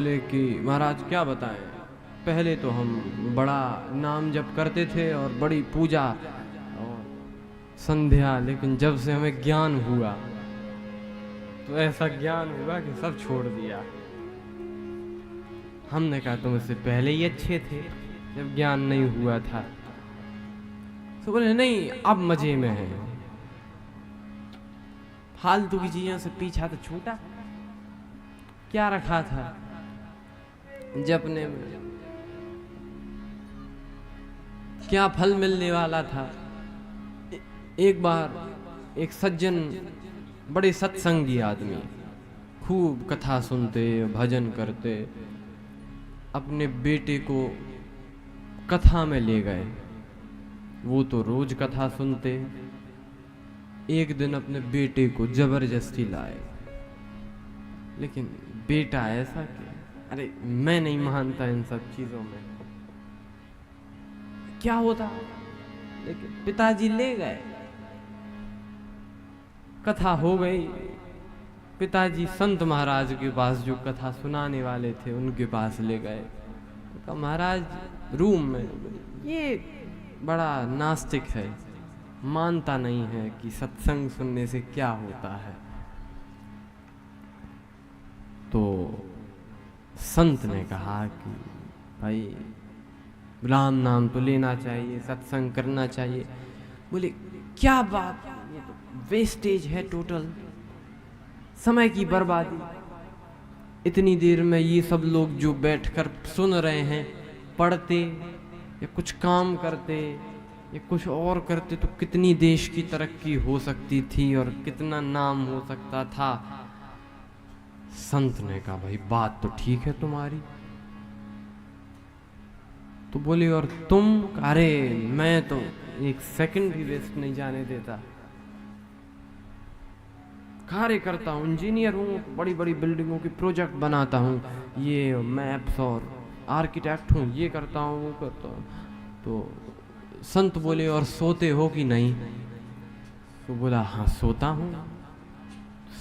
बोले कि महाराज क्या बताएं, पहले तो हम बड़ा नाम जप करते थे और बड़ी पूजा और संध्या, लेकिन जब से हमें ज्ञान हुआ तो ऐसा ज्ञान हुआ कि सब छोड़ दिया। हमने कहा तुम इससे पहले ही अच्छे थे जब ज्ञान नहीं हुआ था। तो बोले नहीं, अब मजे में है, फालतू की चीजों से पीछा तो छूटा, क्या रखा था जपने में, क्या फल मिलने वाला था। एक बार एक सज्जन, बड़े सत्संगी आदमी, खूब कथा सुनते भजन करते, अपने बेटे को कथा में ले गए। वो तो रोज कथा सुनते, एक दिन अपने बेटे को जबरदस्ती लाए। लेकिन बेटा ऐसा कि अरे मैं नहीं मानता इन सब चीजों में, क्या होता। लेकिन पिताजी ले गए, कथा हो गई। पिताजी संत महाराज के पास, जो कथा सुनाने वाले थे, उनके पास ले गए। तो महाराज रूम में, ये बड़ा नास्तिक है, मानता नहीं है कि सत्संग सुनने से क्या होता है। तो संत ने कहा कि भाई राम नाम तो लेना चाहिए, सत्संग करना चाहिए। बोले क्या बात, ये तो वेस्टेज है, टोटल समय की बर्बादी। इतनी देर में ये सब लोग जो बैठकर सुन रहे हैं, पढ़ते या कुछ काम करते या कुछ और करते तो कितनी देश की तरक्की हो सकती थी और कितना नाम हो सकता था। संत ने कहा भाई बात तो ठीक है तुम्हारी। तो बोले और तुम? अरे मैं तो एक सेकंड भी वेस्ट नहीं जाने देता, कार्य करता हूँ, इंजीनियर हूँ, बड़ी बड़ी बिल्डिंगों के प्रोजेक्ट बनाता हूँ, ये मैप्स और आर्किटेक्ट हूँ, ये करता हूँ वो करता हूँ। तो संत बोले और सोते हो कि नहीं? तो बोला हाँ सोता हूँ।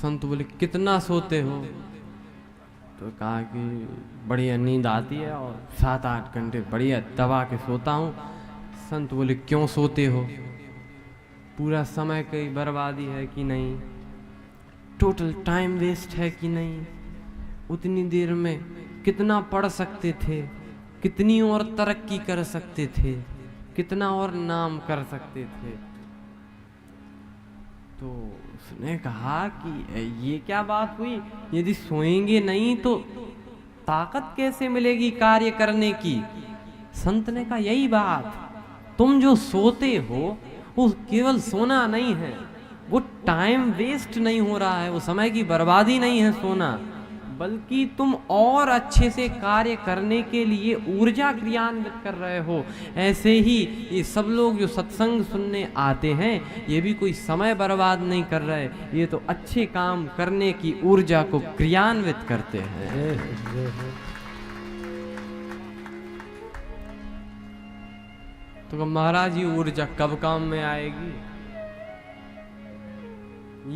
संत बोले कितना सोते हो? तो कहा कि बढ़िया नींद आती है और 7-8 घंटे बढ़िया दबा के सोता हूँ। संत बोले क्यों सोते हो? पूरा समय की बर्बादी है कि नहीं, टोटल टाइम वेस्ट है कि नहीं। उतनी देर में कितना पढ़ सकते थे, कितनी और तरक्की कर सकते थे, कितना और नाम कर सकते थे। तो उसने कहा कि ये क्या बात हुई, यदि सोएंगे नहीं तो ताकत कैसे मिलेगी कार्य करने की। संत ने कहा यही बात, तुम जो सोते हो वो केवल सोना नहीं है, वो टाइम वेस्ट नहीं हो रहा है, वो समय की बर्बादी नहीं है सोना, बल्कि तुम और अच्छे से कार्य करने के लिए ऊर्जा क्रियान्वित कर रहे हो। ऐसे ही ये सब लोग जो सत्संग सुनने आते हैं, ये भी कोई समय बर्बाद नहीं कर रहे, ये तो अच्छे काम करने की ऊर्जा को क्रियान्वित करते हैं। तो महाराज ये ऊर्जा कब काम में आएगी?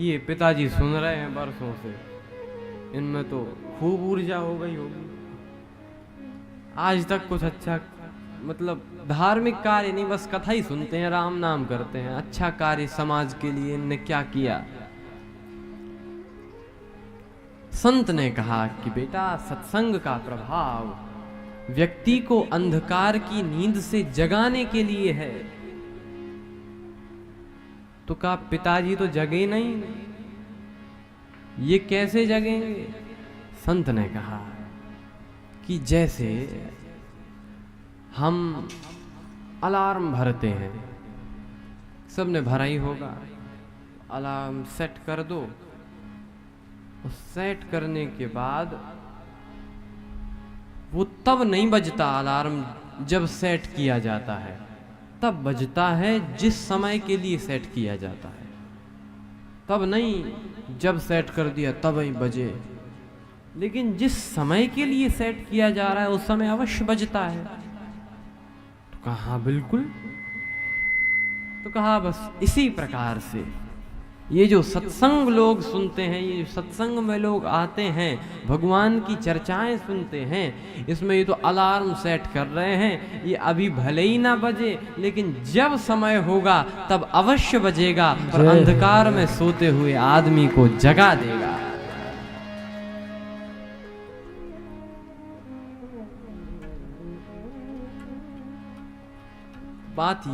ये पिताजी सुन रहे हैं बरसों से, इनमें तो खूब ऊर्जा हो गई होगी। आज तक कुछ अच्छा, मतलब धार्मिक कार्य नहीं, बस कथा ही सुनते हैं, राम नाम करते हैं। अच्छा कार्य समाज के लिए इनने क्या किया? संत ने कहा कि बेटा सत्संग का प्रभाव व्यक्ति को अंधकार की नींद से जगाने के लिए है। तो कहा पिताजी तो जगे नहीं, ये कैसे जगेंगे? संत ने कहा कि जैसे हम अलार्म भरते हैं, सबने भरा ही होगा, अलार्म सेट कर दो, और सेट करने के बाद वो तब नहीं बजता अलार्म जब सेट किया जाता है, तब बजता है जिस समय के लिए सेट किया जाता है, तब नहीं जब सेट कर दिया तब ही बजे। लेकिन जिस समय के लिए सेट किया जा रहा है उस समय अवश्य बजता है। तो कहा बिल्कुल। तो कहा बस इसी प्रकार से ये जो सत्संग लोग सुनते हैं, ये जो सत्संग में लोग आते हैं, भगवान की चर्चाएं सुनते हैं, इसमें ये तो अलार्म सेट कर रहे हैं, ये अभी भले ही ना बजे, लेकिन जब समय होगा तब अवश्य बजेगा और अंधकार में सोते हुए आदमी को जगा देगा। बात ये